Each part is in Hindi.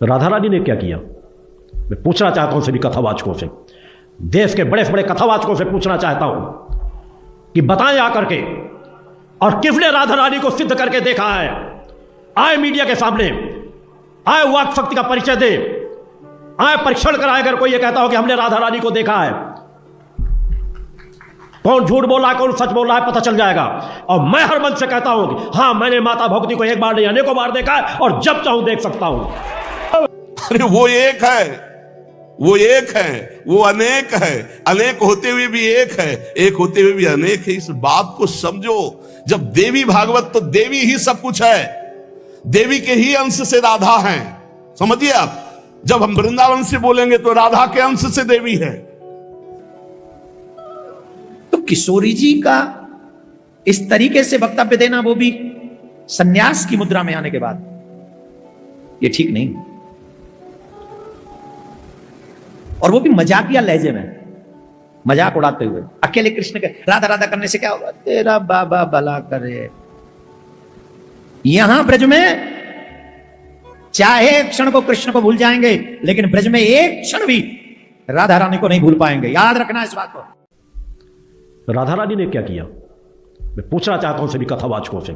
राधा रानी ने क्या किया? मैं पूछना चाहता हूं सभी कथावाचकों से, देश के बड़े बड़े कथावाचकों से पूछना चाहता हूं कि बताएं आकर के, और किसने राधा रानी को सिद्ध करके देखा है? आए मीडिया के सामने, आए वाक शक्ति का परिचय दे, आए परीक्षण कराए। अगर कोई ये कहता हो कि हमने राधा रानी को देखा है, कौन झूठ बोल रहा है कौन सच बोल रहा है पता चल जाएगा। और मैं हर मन से कहता हूं कि हाँ, मैंने माता भगवती को एक बार नहीं अनेकों बार देखा है, और जब चाहूं देख सकता हूं। अरे वो एक है, वो एक है, वो अनेक है, अनेक होते हुए भी एक है, एक होते हुए भी अनेक है। इस बात को समझो। जब देवी भागवत, तो देवी ही सब कुछ है, देवी के ही अंश से राधा है, समझिए आप। जब हम वृंदावन से बोलेंगे तो राधा के अंश से देवी है। तो किशोरी जी का इस तरीके से वक्तव्य देना, वो भी सन्यास की मुद्रा में आने के बाद, ये ठीक नहीं। और वो भी मजाकिया लहजे में, मजाक उड़ाते हुए, अकेले कृष्ण के राधा राधा करने से क्या होगा, तेरा बाबा भला करे। यहां ब्रज में चाहे एक क्षण को कृष्ण को भूल जाएंगे, लेकिन ब्रज में एक क्षण भी राधा रानी को नहीं भूल पाएंगे। याद रखना इस बात को। राधा रानी ने क्या किया? मैं पूछना चाहता हूं सभी कथावाचकों से,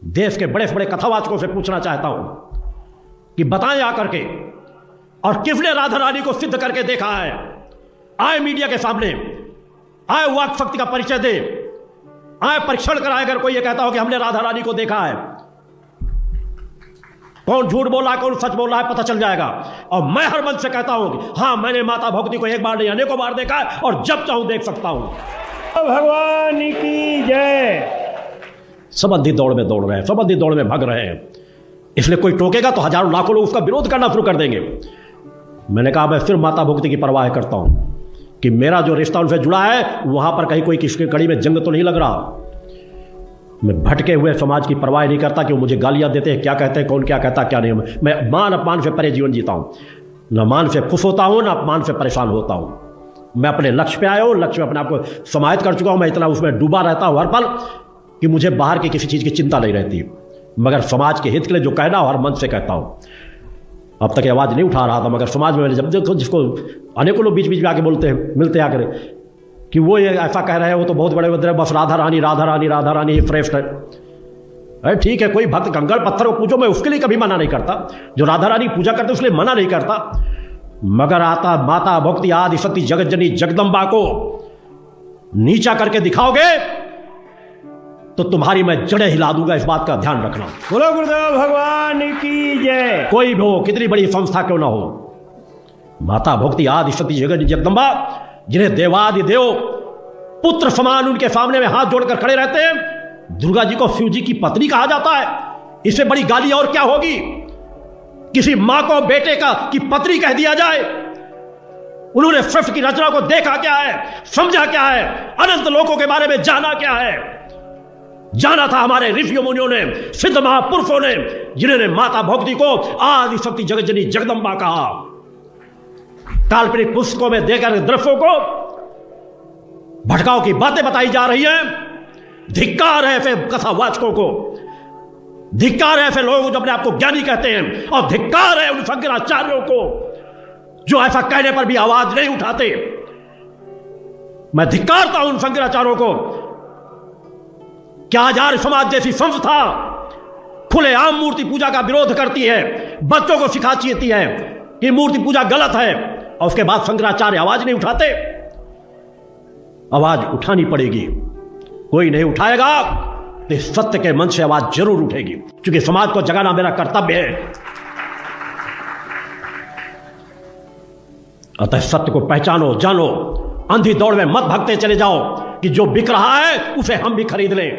देश के बड़े बड़े कथावाचकों से पूछना चाहता हूं कि बताएं आकर के, और किसने राधा रानी को सिद्ध करके देखा है? आए मीडिया के सामने, आए वाक शक्ति का परिचय दे, आए परीक्षण कराए। अगर कोई ये कहता हो कि हमने राधा रानी को देखा है, कौन झूठ बोल रहा है कौन सच बोल रहा है पता चल जाएगा। और मैं हर मन से कहता हूं कि हाँ, मैंने माता भगवती को एक बार नहीं अनेकों बार देखा है, और जब चाहूं देख सकता हूं। भगवान की जय। संबंधी दौड़ में दौड़ रहे हैं, संबंधी दौड़ में भाग रहे हैं, इसलिए कोई टोकेगा तो हजारों लाखों लोग उसका विरोध करना शुरू कर देंगे। मैंने कहा मैं सिर्फ माता भगवती की परवाह करता हूं कि मेरा जो रिश्ता उनसे जुड़ा है, वहां पर कहीं कोई किसकी कड़ी में जंग तो नहीं लग रहा। मैं भटके हुए समाज की परवाह नहीं करता कि वो मुझे गालियां देते हैं, क्या कहते हैं, कौन क्या कहता क्या नहीं। मैं मान अपमान से परे जीवन जीता हूं, न मान से खुश होता हूं, न अपमान से परेशान होता हूं। मैं अपने लक्ष्य पे आया हूं, लक्ष्य में अपने आप को समाहित कर चुका हूं। मैं इतना उसमें डूबा रहता हूं हर पल कि मुझे बाहर की किसी चीज़ की चिंता नहीं रहती, मगर समाज के हित के लिए जो कहना हर मन से कहता हूं। अब तक आवाज़ नहीं उठा रहा था, मगर समाज में मैंने जब देखो, जिसको अनेकों लोग बीच बीच में आके बोलते हैं, मिलते आकर कि वो ये ऐसा कह रहे हैं, वो तो बहुत बड़े बड़े बस राधा रानी राधा रानी राधा रानी श्रेष्ठ है। अरे ठीक है, कोई भक्त कंकड़ पत्थर को पूजो, मैं उसके लिए कभी मना नहीं करता। जो राधा रानी पूजा करते उसके लिए मना नहीं करता, मगर आता माता भक्ति आदि शक्ति जगत जननी जगदम्बा को नीचा करके दिखाओगे तो तुम्हारी मैं जड़ें हिला दूंगा। इस बात का ध्यान रखना। बोलो गुरुदेव भगवान की जय। कोई भी हो, कितनी बड़ी संस्था क्यों ना हो, माता भक्ति आदि शक्ति जगत जननी जगदम्बा, जिन्हें देवादि देव पुत्र समान उनके सामने में हाथ जोड़कर खड़े रहते हैं, दुर्गा जी को शिव जी की पत्नी कहा जाता है, इससे बड़ी गाली और क्या होगी? किसी मां को बेटे का की पत्नी कह दिया जाए। उन्होंने सृष्टि की रचना को देखा क्या है, समझा क्या है, अनंत लोकों के बारे में जाना क्या है? जाना था हमारे ऋषियों मुनियों ने, सिद्ध महापुरुषों ने, जिन्होंने माता भगवती को आदि शक्ति जगत जननी जगदम्बा कहा। काल्पनिक पुस्तकों में देकर दृश्यों को भटकाव की बातें बताई जा रही हैं। धिक्कार है ऐसे कथावाचकों को, धिक्कार है ऐसे लोगों जो अपने आप को ज्ञानी कहते हैं, और धिक्कार है उन शंकराचार्यों को जो ऐसा कहने पर भी आवाज नहीं उठाते। मैं धिक्कारता हूं उन शंकराचार्यों को। क्या हजार समाज जैसी संस्था खुलेआम मूर्ति पूजा का विरोध करती है, बच्चों को सिखाती है कि मूर्ति पूजा गलत है, और उसके बाद शंकराचार्य आवाज नहीं उठाते? आवाज उठानी पड़ेगी। कोई नहीं उठाएगा तो सत्य के मन से आवाज जरूर उठेगी, क्योंकि समाज को जगाना मेरा कर्तव्य है। अतः सत्य को पहचानो, जानो, अंधी दौड़ में मत भागते चले जाओ कि जो बिक रहा है उसे हम भी खरीद लें।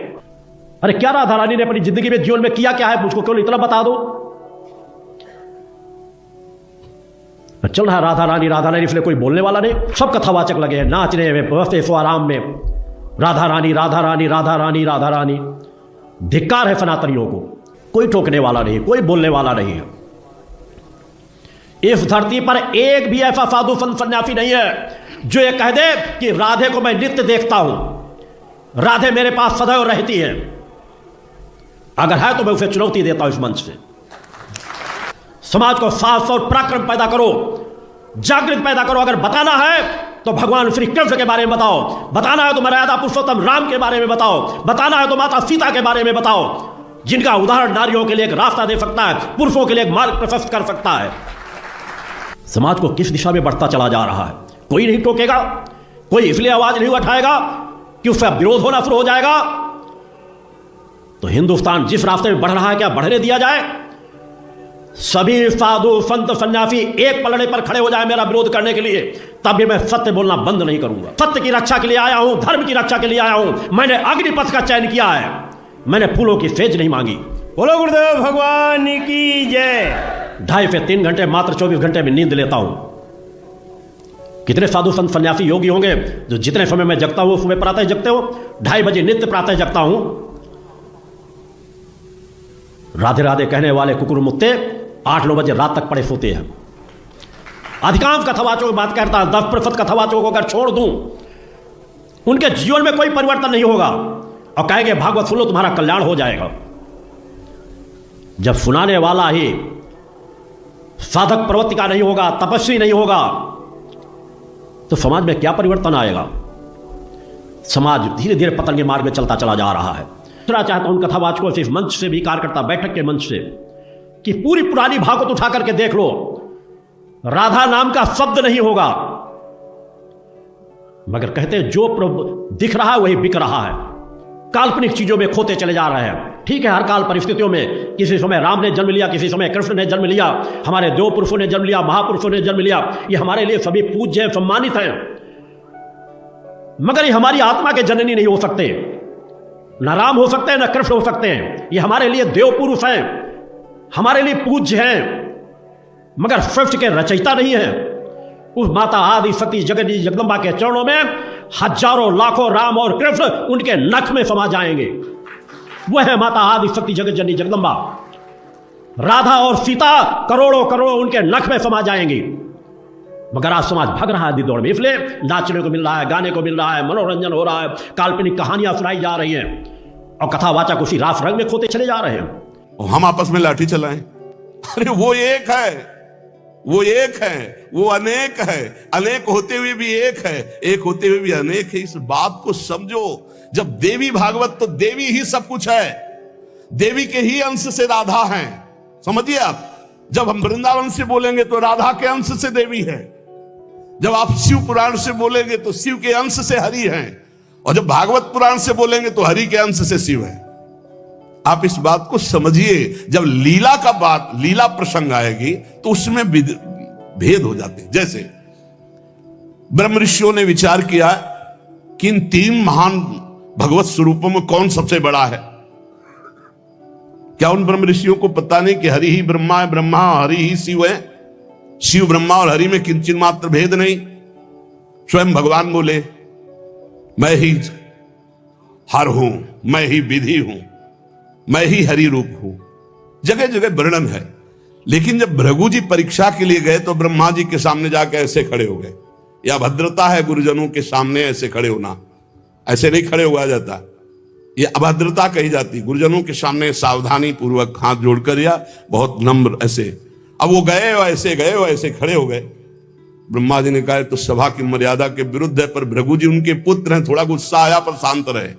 अरे क्या राधा रानी ने अपनी जिंदगी में जीवन में किया क्या है, मुझको केवल इतना बता दो। चल रहा राधा रानी इसलिए कोई बोलने वाला नहीं, सब कथावाचक लगे हैं नाचने में, बसे सो आराम में, राधा रानी राधा रानी राधा रानी राधा रानी। धिक्कार है सनातनियों को, कोई टोकने वाला नहीं, कोई बोलने वाला नहीं है। इस धरती पर एक भी ऐसा साधु संत सन्यासी नहीं है जो ये कह दे कि राधे को मैं नित्य देखता हूं, राधे मेरे पास सदैव रहती है। अगर है तो मैं उसे चुनौती देता हूं इस मंच से। समाज को साहस और पराक्रम पैदा करो, जागृत पैदा करो। अगर बताना है तो भगवान श्री कृष्ण के बारे में बताओ, बताना है तो मर्यादा पुरुषोत्तम राम के बारे में बताओ, बताना है तो माता सीता के बारे में बताओ, जिनका उदाहरण नारियों के लिए एक रास्ता दे सकता है, पुरुषों के लिए एक मार्ग प्रशस्त कर सकता है। समाज को किस दिशा में बढ़ता चला जा रहा है, कोई नहीं टोकेगा, कोई इसलिए आवाज नहीं उठाएगा कि उससे विरोध होना शुरू हो जाएगा। तो हिंदुस्तान जिस रास्ते में बढ़ रहा है, क्या बढ़ने दिया जाए? सभी साधु संत सन्यासी एक पलड़े पर खड़े हो जाए मेरा विरोध करने के लिए, तब भी मैं सत्य बोलना बंद नहीं करूंगा। सत्य की रक्षा के लिए आया हूं, धर्म की रक्षा के लिए आया हूं। मैंने अग्निपथ का चयन किया है, मैंने फूलों की सेज नहीं मांगी। बोलो गुरुदेव भगवान की जय। 2.5 से 3 घंटे मात्र 24 घंटे में नींद लेता हूं। कितने साधु संत सन्यासी योगी होंगे जो जितने समय मैं जगता हूं सुबह प्रातः जगते हो, 2:30 बजे नित्य प्रातः जगता हूं। राधे राधे कहने वाले कुकुर मुत्ते 8-9 बजे रात तक पड़े सोते हैं। अधिकांश कथावाचकों की बात करता है, 10% कथावाचकों को अगर छोड़ दूं, उनके जीवन में कोई परिवर्तन नहीं होगा और कहेंगे भागवत सुनो तुम्हारा कल्याण हो जाएगा। जब सुनाने वाला ही साधक प्रवृत्ति का नहीं होगा, तपस्वी नहीं होगा, तो समाज में क्या परिवर्तन आएगा? समाज धीरे धीरे पतन के मार्ग में चलता चला जा रहा है। दूसरा चाहता हूं उन कथावाचकों से, इस मंच से भी, कार्यकर्ता बैठक के मंच से, कि पूरी पुरानी भागवत उठा करके देख लो, राधा नाम का शब्द नहीं होगा, मगर कहते हैं जो दिख रहा है वही बिक रहा है। काल्पनिक चीजों में खोते चले जा रहे हैं। ठीक है, हर काल परिस्थितियों में किसी समय राम ने जन्म लिया, किसी समय कृष्ण ने जन्म लिया, हमारे देव पुरुषों ने जन्म लिया, महापुरुषों ने जन्म लिया, ये हमारे लिए सभी पूज्य हैं, सम्मानित हैं, मगर ये हमारी आत्मा के जननी नहीं हो सकते। न राम हो सकते हैं, न कृष्ण हो सकते हैं। ये हमारे लिए देव पुरुष हैं, हमारे लिए पूज्य हैं, मगर सृष्टि के रचयिता नहीं है। उस माता आदि शक्ति जगन्नाथ जगदम्बा के चरणों में हजारों लाखों राम और कृष्ण उनके नख में समा जाएंगे। वह है माता आदि शक्ति जगत जननी जगदम्बा। राधा और सीता करोड़ों करोड़ों उनके नख में समा जाएंगी। मगर आज समाज भाग रहा है दौड़ में, इसलिए नाचने को मिल रहा है, गाने को मिल रहा है, मनोरंजन हो रहा है, काल्पनिक कहानियां सुनाई जा रही हैं और कथावाचक उसी रास रंग में खोते चले जा रहे हैं। और हम आपस में लाठी चलाएं। अरे वो एक है, वो एक है, वो अनेक है, अनेक होते हुए भी एक है, एक होते हुए भी अनेक है। इस बात को समझो। जब देवी भागवत, तो देवी ही सब कुछ है, देवी के ही अंश से राधा है। समझिए आप, जब हम वृंदावन से बोलेंगे तो राधा के अंश से देवी है, जब आप शिव पुराण से बोलेंगे तो शिव के अंश से हरि है, और जब भागवत पुराण से बोलेंगे तो हरि के अंश से शिव है। आप इस बात को समझिए। जब लीला का बात, लीला प्रसंग आएगी तो उसमें भेद हो जाते हैं। जैसे ब्रह्म ऋषियों ने विचार किया कि इन 3 महान भगवत स्वरूपों में कौन सबसे बड़ा है। क्या उन ब्रह्म ऋषियों को पता नहीं कि हरि ही ब्रह्मा है, ब्रह्मा हरि ही शिव है, शिव ब्रह्मा और हरि में किंचित मात्र भेद नहीं। स्वयं भगवान बोले मैं ही हर हूं, मैं ही विधि हूं, मैं ही हरि रूप हूं। जगह जगह वर्णन है। लेकिन जब भृगु जी परीक्षा के लिए गए तो ब्रह्मा जी के सामने जाकर ऐसे खड़े हो गए। यह भद्रता है गुरुजनों के सामने ऐसे खड़े होना, ऐसे नहीं खड़े हुआ जाता, यह अभद्रता कही जाती। गुरुजनों के सामने सावधानी पूर्वक हाथ जोड़कर या बहुत नम्र ऐसे। अब वो गए और ऐसे खड़े हो गए। ब्रह्मा जी ने कहा तो सभा की मर्यादा के विरुद्ध है, पर भृगु जी उनके पुत्र हैं, थोड़ा गुस्सा आया पर शांत रहे।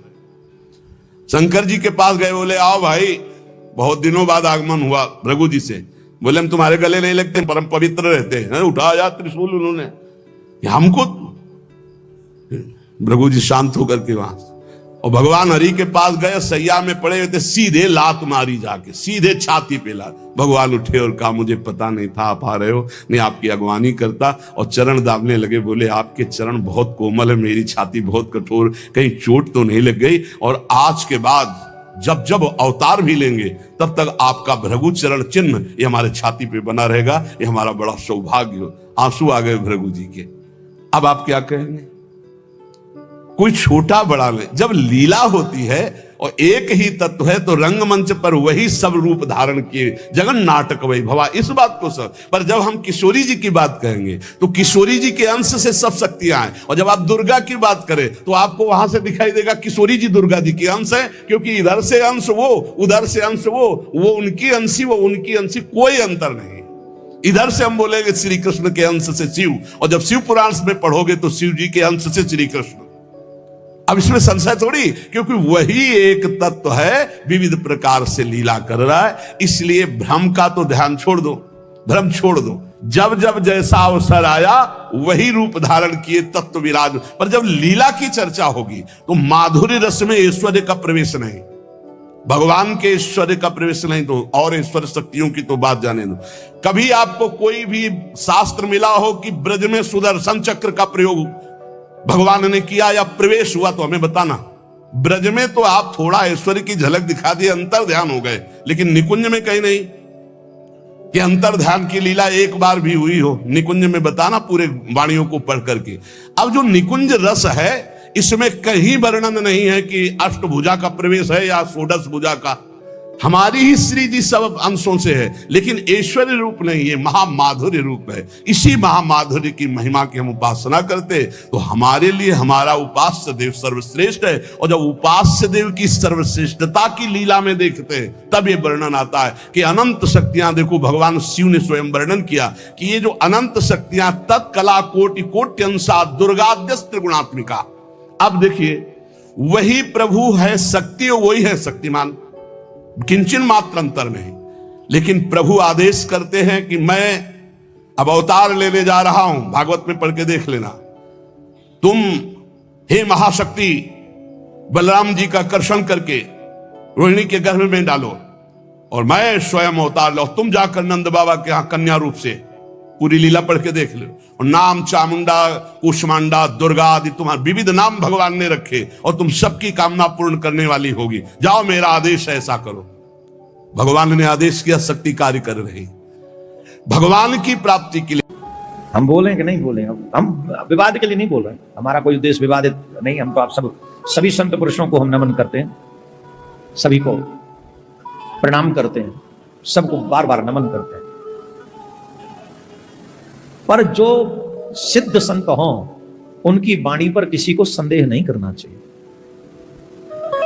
शंकर जी के पास गए, बोले आओ भाई, बहुत दिनों बाद आगमन हुआ भृगु जी से। बोले हम तुम्हारे गले नहीं लगते, परम पवित्र रहते हैं। उठाया त्रिशूल उन्होंने, हमको। भृगु जी शांत होकर के वहां, और भगवान हरि के पास गए, सैया में पड़े हुए थे, सीधे लात मारी जाके, सीधे छाती पे लात। भगवान उठे और कहा मुझे पता नहीं था आप आ रहे हो, नहीं आपकी अगवानी करता, और चरण दाबने लगे। बोले आपके चरण बहुत कोमल है, मेरी छाती बहुत कठोर, कहीं चोट तो नहीं लग गई। और आज के बाद जब जब अवतार भी लेंगे तब तक आपका भृगु चरण चिन्ह ये हमारे छाती पे बना रहेगा, ये हमारा बड़ा सौभाग्य। आंसू आ गए भृगु जी के। अब आप क्या कहेंगे? कोई छोटा बड़ा नहीं। जब लीला होती है और एक ही तत्व है तो रंगमंच पर वही सब रूप धारण किए, जगन नाटक वही भवा, इस बात को सब। पर जब हम किशोरी जी की बात कहेंगे तो किशोरी जी के अंश से सब शक्तियां हैं, और जब आप दुर्गा की बात करें तो आपको वहां से दिखाई देगा किशोरी जी दुर्गा जी के अंश है, क्योंकि इधर से अंश वो, उधर से अंश वो उनकी अंशी, वो उनकी अंशी, कोई अंतर नहीं। इधर से हम बोलेंगे श्री कृष्ण के अंश से शिव, और जब शिव पुराण में पढ़ोगे तो शिव जी के अंश से श्री कृष्ण। अब इसमें संशय थोड़ी, क्योंकि वही एक तत्व है, विविध प्रकार से लीला कर रहा है। इसलिए भ्रम का तो ध्यान छोड़ दो, भ्रम छोड़ दो। जब जब जैसा अवसर आया वही रूप धारण किए तत्व विराज। पर जब लीला की चर्चा होगी तो माधुर्य रस में ऐश्वर्य का प्रवेश नहीं, भगवान के ऐश्वर्य का प्रवेश नहीं, तो और ऐश्वर्य शक्तियों की तो बात जाने दो। कभी आपको कोई भी शास्त्र मिला हो कि ब्रज में सुदर्शन चक्र का प्रयोग भगवान ने किया या प्रवेश हुआ, तो हमें बताना। ब्रज में तो आप थोड़ा ऐश्वर्य की झलक दिखा दिए, अंतर ध्यान हो गए, लेकिन निकुंज में कहीं नहीं कि अंतर ध्यान की लीला एक बार भी हुई हो। निकुंज में बताना पूरे वाणियों को पढ़ करके। अब जो निकुंज रस है इसमें कहीं वर्णन नहीं है कि अष्टभुजा का प्रवेश है या षोडश भुजा का। हमारी ही श्री जी सब अंशों से है, लेकिन ऐश्वर्य रूप नहीं, ये महामाधुर्य रूप है। इसी महामाधुर्य की महिमा की हम उपासना करते तो हमारे लिए हमारा उपास्य देव सर्वश्रेष्ठ है। और जब उपास्य देव की सर्वश्रेष्ठता की लीला में देखते हैं तब ये वर्णन आता है कि अनंत शक्तियां, देखो भगवान शिव ने स्वयं वर्णन किया कि ये जो अनंत शक्तियां तत्कला कोटि कोट्यंसा दुर्गाद्यस्त्र गुणात्मिका। अब देखिए वही प्रभु है, शक्ति वही है शक्तिमान, किंचन मात्र अंतर नहीं। लेकिन प्रभु आदेश करते हैं कि मैं अब अवतार लेने जा रहा हूं, भागवत में पढ़ के देख लेना। तुम हे महाशक्ति बलराम जी का कर्षण करके रोहिणी के गर्भ में डालो और मैं स्वयं अवतार लो। तुम जाकर नंद बाबा के यहां कन्या रूप से पूरी लीला पढ़ के देख लो। और नाम चामुंडा, कुष्मांडा, दुर्गा आदि तुम्हारे विविध नाम भगवान ने रखे और तुम सबकी कामना पूर्ण करने वाली होगी। जाओ मेरा आदेश है, ऐसा करो। भगवान ने आदेश किया, शक्ति कार्य कर रही। भगवान की प्राप्ति के लिए हम बोलें कि नहीं बोलें, हम विवाद के लिए नहीं बोल रहे, हमारा कोई उद्देश्य विवादित नहीं। हम तो आप सभी संत पुरुषों को हम नमन करते हैं, सभी को प्रणाम करते हैं, सबको बार बार नमन करते हैं। पर जो सिद्ध संत हों उनकी वाणी पर किसी को संदेह नहीं करना चाहिए।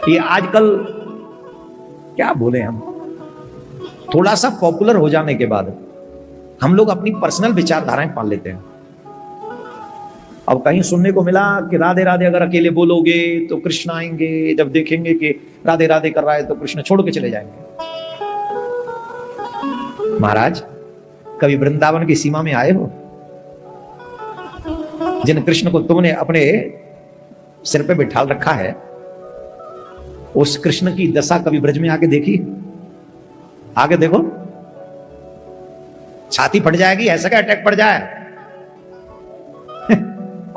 ये आजकल क्या बोले, हम थोड़ा सा पॉपुलर हो जाने के बाद हम लोग अपनी पर्सनल विचारधाराएं पाल लेते हैं। अब कहीं सुनने को मिला कि राधे राधे अगर अकेले बोलोगे तो कृष्ण आएंगे, जब देखेंगे कि राधे राधे कर रहा है तो कृष्ण छोड़ के चले जाएंगे। महाराज कभी वृंदावन की सीमा में आए हो? जिन कृष्ण को तुमने अपने सिर पे बिठाल रखा है, उस कृष्ण की दशा कभी ब्रज में आके देखी? आगे देखो, छाती फट जाएगी, ऐसा क्या अटैक पड़ जाए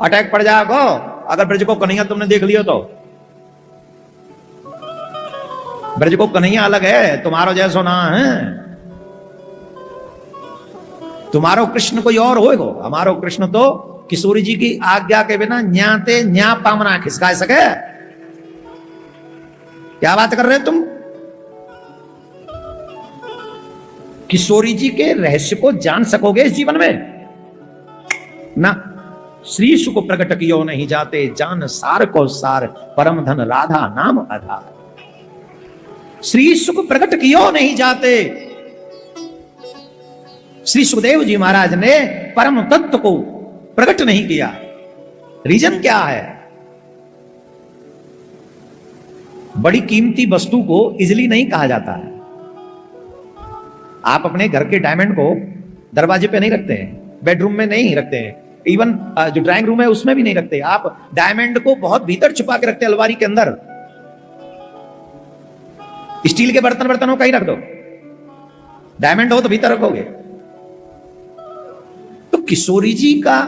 अटैक पड़ जाएगा अगर ब्रज को कन्हैया तुमने देख लिया तो। ब्रज को कन्हैया अलग है, तुम्हारो जैसो ना है। तुम्हारो कृष्ण कोई और होएगो, हमारो कृष्ण तो किशोरी जी की आज्ञा के बिना न्याते न्या पामना खिसका सके। क्या बात कर रहे हो तुम? किशोरी जी के रहस्य को जान सकोगे इस जीवन में ना? श्री सुख प्रकट कियो नहीं जाते, जान सार को सार, परम धन राधा नाम आधार। श्री सुख प्रकट कियो नहीं जाते। श्री सुखदेव जी महाराज ने परम तत्व को प्रकट नहीं किया। रीजन क्या है? बड़ी कीमती वस्तु को इजिली नहीं कहा जाता है। आप अपने घर के डायमंड को दरवाजे पे नहीं रखते हैं, बेडरूम में नहीं रखते हैं, इवन जो ड्राइंग रूम है उसमें भी नहीं रखते। आप डायमंड को बहुत भीतर छुपा के रखते हैं, अलमारी के अंदर। स्टील के बर्तन हो कहीं रख दो, डायमंड हो तो भीतर रखोगे। तो किशोरी जी का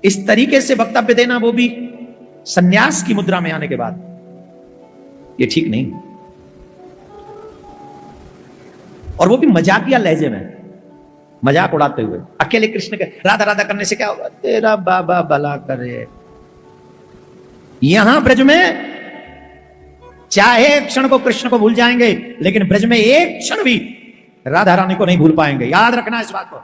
इस तरीके से वक्तव्य देना, वो भी सन्यास की मुद्रा में आने के बाद, ये ठीक नहीं। और वो भी मजाकिया लहजे में, मजाक उड़ाते हुए। अकेले कृष्ण के राधा राधा करने से क्या होगा? तेरा बाबा भला करे। यहां ब्रज में चाहे एक क्षण को कृष्ण को भूल जाएंगे, लेकिन ब्रज में एक क्षण भी राधा रानी को नहीं भूल पाएंगे। याद रखना इस बात को।